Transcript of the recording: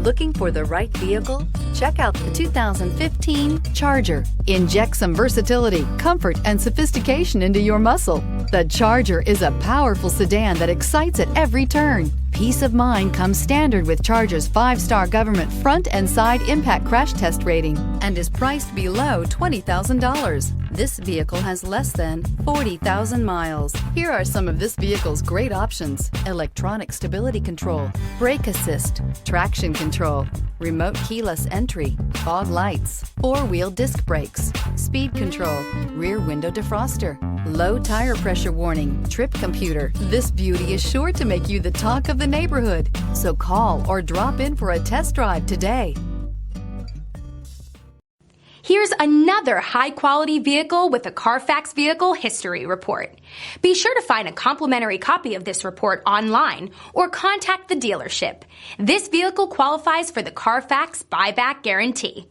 Looking for the right vehicle? Check out the 2015 Charger. Inject some versatility, comfort, and sophistication into your muscle. The Charger is a powerful sedan that excites at every turn. Peace of mind comes standard with Charger's 5-star government front and side impact crash test rating and is priced below $20,000. This vehicle has less than 40,000 miles. Here are some of this vehicle's great options: electronic stability control, brake assist, traction control, remote keyless entry, fog lights, 4-wheel disc brakes, speed control, rear window defroster, low tire pressure warning, trip computer. This beauty is sure to make you the talk of the neighborhood. So call or drop in for a test drive today. Here's another high-quality vehicle with a Carfax Vehicle History Report. Be sure to find a complimentary copy of this report online or contact the dealership. This vehicle qualifies for the Carfax Buyback Guarantee.